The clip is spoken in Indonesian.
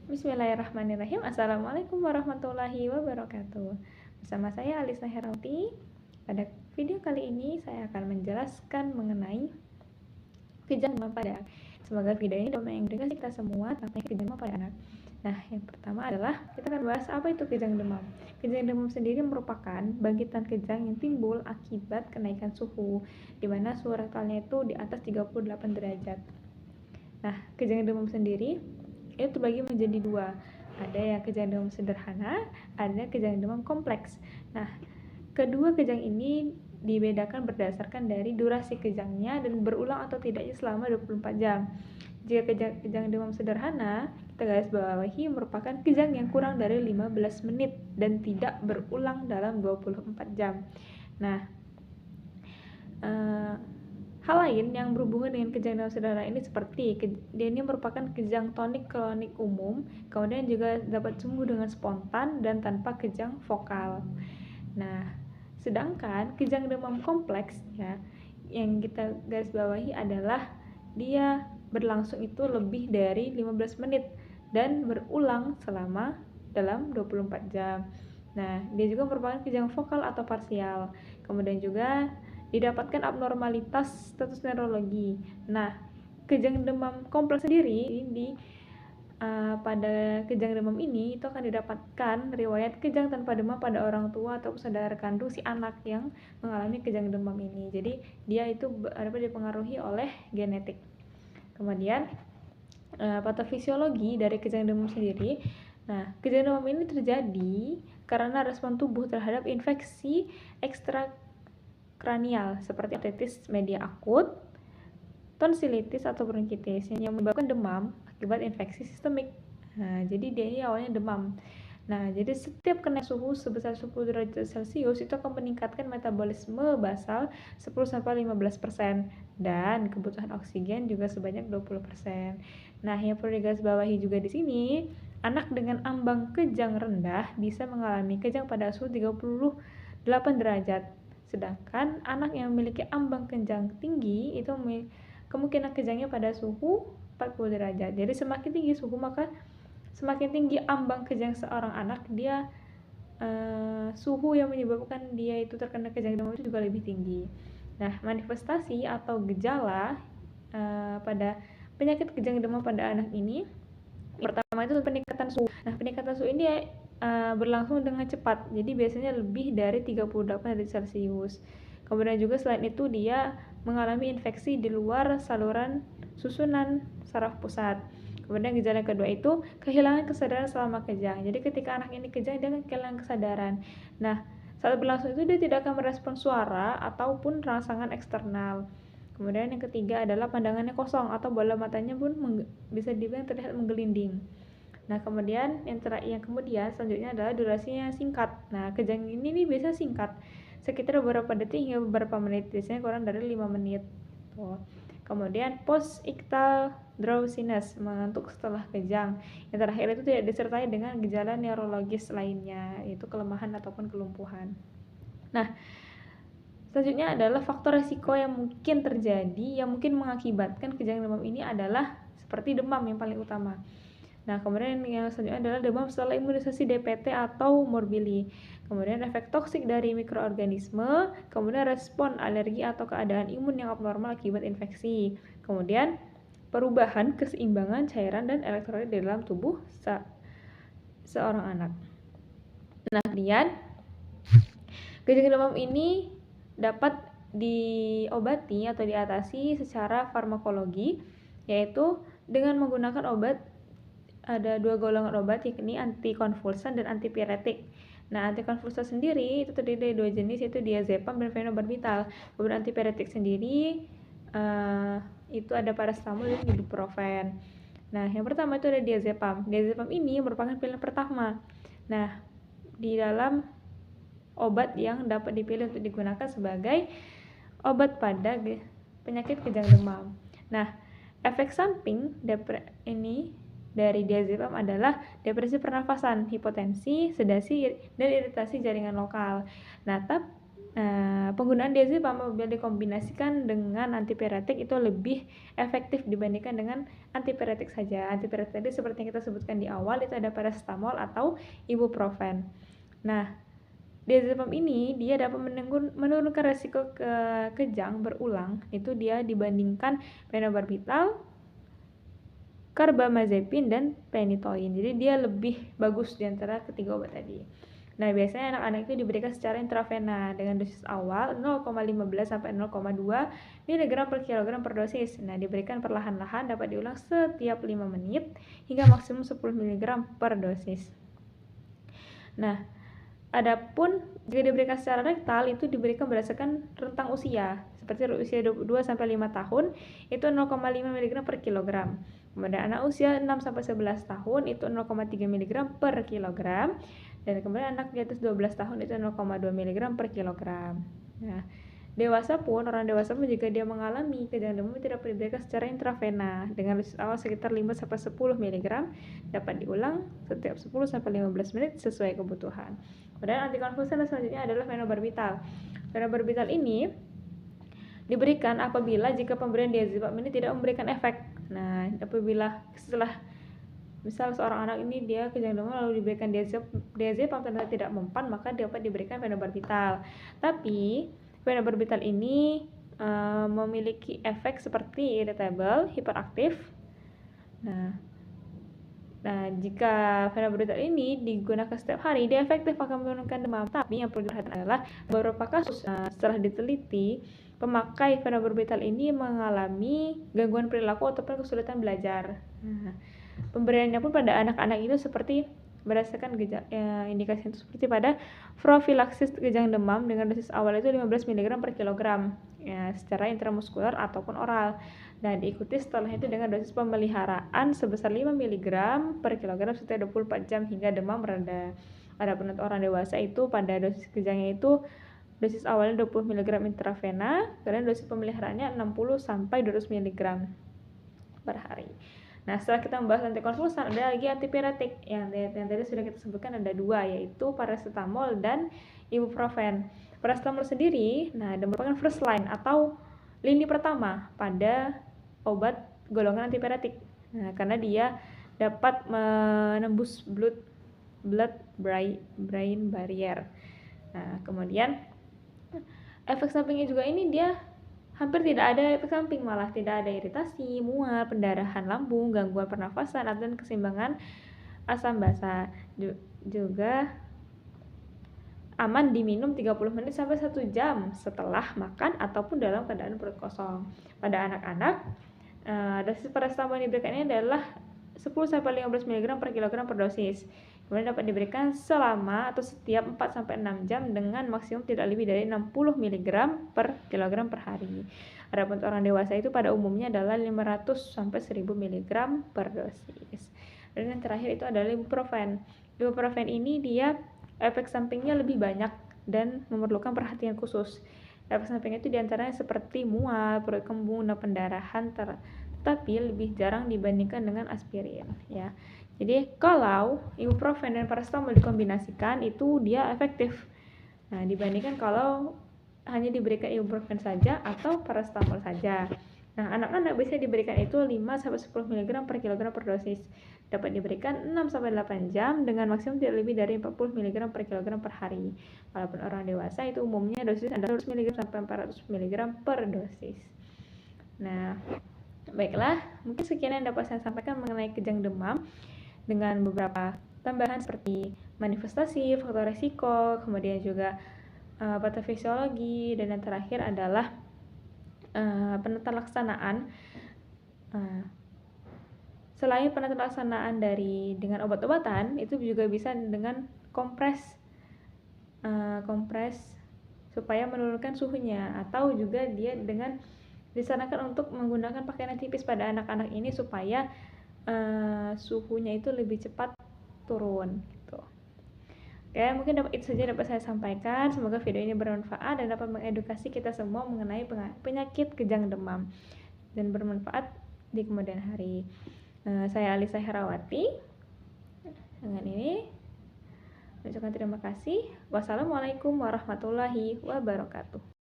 Bismillahirrahmanirrahim. Assalamualaikum warahmatullahi wabarakatuh. Bersama saya Alisa Herawati. Pada video kali ini saya akan menjelaskan mengenai kejang demam pada anak. Semoga video ini dapat menginspirasi kita semua tentang kejang demam pada anak. Nah, yang pertama adalah kita akan bahas apa itu kejang demam. Kejang demam sendiri merupakan bangkitan kejang yang timbul akibat kenaikan suhu, di mana suhu rektalnya itu di atas 38 derajat. Nah, kejang demam sendiri itu terbagi menjadi dua. Ada yang kejang demam sederhana, ada kejang demam kompleks. Nah, kedua kejang ini dibedakan berdasarkan dari durasi kejangnya dan berulang atau tidaknya selama 24 jam. Jika kejang demam sederhana, kita garis bawahi merupakan kejang yang kurang dari 15 menit dan tidak berulang dalam 24 jam. Nah, hal lain yang berhubungan dengan kejang demam sederhana ini seperti dia ini merupakan kejang tonik klonik umum, kemudian juga dapat sembuh dengan spontan dan tanpa kejang vokal. Nah, sedangkan kejang demam kompleks ya, yang kita garis bawahi adalah dia berlangsung itu lebih dari 15 menit dan berulang selama dalam 24 jam. Nah, dia juga merupakan kejang vokal atau parsial. Kemudian juga didapatkan abnormalitas status neurologi. Nah, kejang demam kompleks sendiri pada kejang demam ini itu akan didapatkan riwayat kejang tanpa demam pada orang tua atau saudara kandung si anak yang mengalami kejang demam ini. Jadi dia itu dapat dipengaruhi oleh genetik. Kemudian patofisiologi dari kejang demam sendiri. Nah, kejang demam ini terjadi karena respon tubuh terhadap infeksi ekstrakranial seperti otitis media akut, tonsilitis atau bronkitis yang menyebabkan demam akibat infeksi sistemik. Nah, jadi dia ini awalnya demam. Nah, jadi setiap kena suhu sebesar 10 derajat Celcius itu akan meningkatkan metabolisme basal 10-15% dan kebutuhan oksigen juga sebanyak 20%. Nah, yang perlu digarisbawahi juga di sini, anak dengan ambang kejang rendah bisa mengalami kejang pada suhu 38 derajat. Sedangkan anak yang memiliki ambang kejang tinggi itu kemungkinan kejangnya pada suhu 40 derajat. Jadi semakin tinggi suhu maka semakin tinggi ambang kejang seorang anak, dia suhu yang menyebabkan dia itu terkena kejang demam itu juga lebih tinggi. Nah, manifestasi atau gejala pada penyakit kejang demam pada anak ini, pertama itu peningkatan suhu. Nah, peningkatan suhu ini berlangsung dengan cepat, jadi biasanya lebih dari 38 derajat Celcius. Kemudian juga selain itu dia mengalami infeksi di luar saluran susunan saraf pusat. Kemudian gejala kedua itu kehilangan kesadaran selama kejang. Jadi ketika anak ini kejang, dia kehilangan kesadaran. Nah, saat berlangsung itu dia tidak akan merespon suara ataupun rangsangan eksternal. Kemudian yang ketiga adalah pandangannya kosong atau bola matanya pun bisa dibilang terlihat menggelinding. Nah, kemudian yang selanjutnya adalah durasinya singkat. Nah, kejang ini nih biasa singkat, sekitar beberapa detik hingga beberapa menit, biasanya kurang dari 5 menit. Tuh. Kemudian post-ictal drowsiness, mengantuk setelah kejang. Yang terakhir itu tidak disertai dengan gejala neurologis lainnya, yaitu kelemahan ataupun kelumpuhan. Nah, selanjutnya adalah faktor resiko yang mungkin terjadi, yang mungkin mengakibatkan kejang demam ini adalah seperti demam yang paling utama. Nah, kemudian yang selanjutnya adalah demam setelah imunisasi DPT atau morbili. Kemudian efek toksik dari mikroorganisme, kemudian respon alergi atau keadaan imun yang abnormal akibat infeksi. Kemudian perubahan keseimbangan cairan dan elektrolit di dalam tubuh seorang anak. Nah, kemudian kejang demam ini dapat diobati atau diatasi secara farmakologi, yaitu dengan menggunakan obat. Ada dua golongan obat, yakni antikonvulsan dan antipiretik. Nah, antikonvulsan sendiri itu terdiri dari dua jenis, yaitu diazepam dan phenobarbital. Kemudian antipiretik sendiri itu ada paracetamol dan ibuprofen. Nah, yang pertama itu ada diazepam. Diazepam ini merupakan pilihan pertama. Nah, di dalam obat yang dapat dipilih untuk digunakan sebagai obat pada penyakit kejang demam. Nah, efek samping ini dari diazepam adalah depresi pernafasan, hipotensi, sedasi, dan iritasi jaringan lokal. Nah, penggunaan diazepam apabila dikombinasikan dengan antipiretik itu lebih efektif dibandingkan dengan antipiretik saja. Antipiretik tadi seperti yang kita sebutkan di awal itu ada paracetamol atau ibuprofen. Nah, diazepam ini dia dapat menurunkan resiko kejang berulang itu dia dibandingkan phenobarbital, carbamazepine, dan phenytoin. Jadi dia lebih bagus di antara ketiga obat tadi. Nah, biasanya anak-anak itu diberikan secara intravena dengan dosis awal 0,15 sampai 0,2 mg per kilogram per dosis. Nah, diberikan perlahan-lahan, dapat diulang setiap 5 menit hingga maksimum 10 mg per dosis. Nah, adapun jika diberikan secara rektal itu diberikan berdasarkan rentang usia. Seperti usia 2 sampai 5 tahun itu 0,5 mg per kilogram. Kemudian anak usia 6 sampai 11 tahun itu 0,3 mg per kilogram. Dan kemudian anak di atas 12 tahun itu 0,2 mg per kilogram. Nah, dewasa pun, orang dewasa pun jika dia mengalami kejang demam tidak perlu diberikan secara intravena dengan dosis awal sekitar 5 sampai 10 mg, dapat diulang setiap 10 sampai 15 menit sesuai kebutuhan. Kemudian antikonvulsan selanjutnya adalah phenobarbital. Phenobarbital ini diberikan apabila jika pemberian diazepam ini tidak memberikan efek. Nah, apabila setelah misal seorang anak ini dia kejang demam lalu diberikan diazepam ternyata tidak mempan, maka dapat diberikan phenobarbital. Tapi phenobarbital ini memiliki efek seperti irritable, hiperaktif. Nah, jika phenobarbital ini digunakan setiap hari, dia efektif akan menurunkan demam. Tapi yang perlu diperhatikan adalah beberapa kasus setelah diteliti, pemakai phenobarbital ini mengalami gangguan perilaku ataupun kesulitan belajar. Nah, pemberiannya pun pada anak-anak itu seperti berdasarkan indikasi itu seperti pada profilaksis kejang demam dengan dosis awal itu 15 mg per kilogram ya, secara intramuskuler ataupun oral. Dan diikuti setelah itu dengan dosis pemeliharaan sebesar 5 mg per kilogram setiap 24 jam hingga demam mereda. Adapun untuk orang dewasa itu pada dosis kejangnya itu dosis awalnya 20 mg intravena, kemudian dosis pemeliharaannya 60 sampai 200 mg per hari. Nah, setelah kita membahas antikonvulsan, ada lagi antipiretik yang tadi sudah kita sebutkan ada dua, yaitu paracetamol dan ibuprofen. Paracetamol sendiri, nah, merupakan first line atau lini pertama pada obat golongan antipiretik. Nah, karena dia dapat menembus blood-brain barrier. Nah, kemudian efek sampingnya juga ini dia hampir tidak ada efek samping, malah tidak ada iritasi, mual, pendarahan lambung, gangguan pernafasan, dan keseimbangan asam basa. Juga aman diminum 30 menit sampai 1 jam setelah makan ataupun dalam keadaan perut kosong. Pada anak-anak, dosis paracetamol yang diberikan ini adalah 10 sampai 15 mg per kilogram per dosis. Kemudian dapat diberikan selama atau setiap 4 sampai 6 jam dengan maksimum tidak lebih dari 60 mg per kilogram per hari. Adapun orang dewasa itu pada umumnya adalah 500 sampai 1000 mg per dosis. Dan yang terakhir itu adalah ibuprofen. Ibuprofen ini dia efek sampingnya lebih banyak dan memerlukan perhatian khusus. Efek sampingnya itu diantaranya seperti mual, perut kembung, dan pendarahan, tetapi lebih jarang dibandingkan dengan aspirin ya. Jadi kalau ibuprofen dan paracetamol dikombinasikan itu dia efektif. Nah, dibandingkan kalau hanya diberikan ibuprofen saja atau paracetamol saja. Nah, anak-anak bisa diberikan itu 5 sampai 10 mg per kilogram per dosis. Dapat diberikan 6 sampai 8 jam dengan maksimum tidak lebih dari 40 mg per kilogram per hari. Walaupun orang dewasa itu umumnya dosis adalah 100 mg sampai 400 mg per dosis. Nah, baiklah, mungkin sekian yang dapat saya sampaikan mengenai kejang demam dengan beberapa tambahan seperti manifestasi, faktor risiko, kemudian juga patofisiologi, dan yang terakhir adalah penata laksanaan. Selain penata laksanaan dengan obat-obatan, itu juga bisa dengan kompres supaya menurunkan suhunya, atau juga dia dengan disarankan untuk menggunakan pakaian tipis pada anak-anak ini supaya suhunya itu lebih cepat turun gitu. Oke, mungkin itu saja dapat saya sampaikan. Semoga video ini bermanfaat dan dapat mengedukasi kita semua mengenai penyakit kejang demam dan bermanfaat di kemudian hari. Saya Alisa Herawati. Dengan ini Ucapkan terima kasih. Wassalamualaikum warahmatullahi wabarakatuh.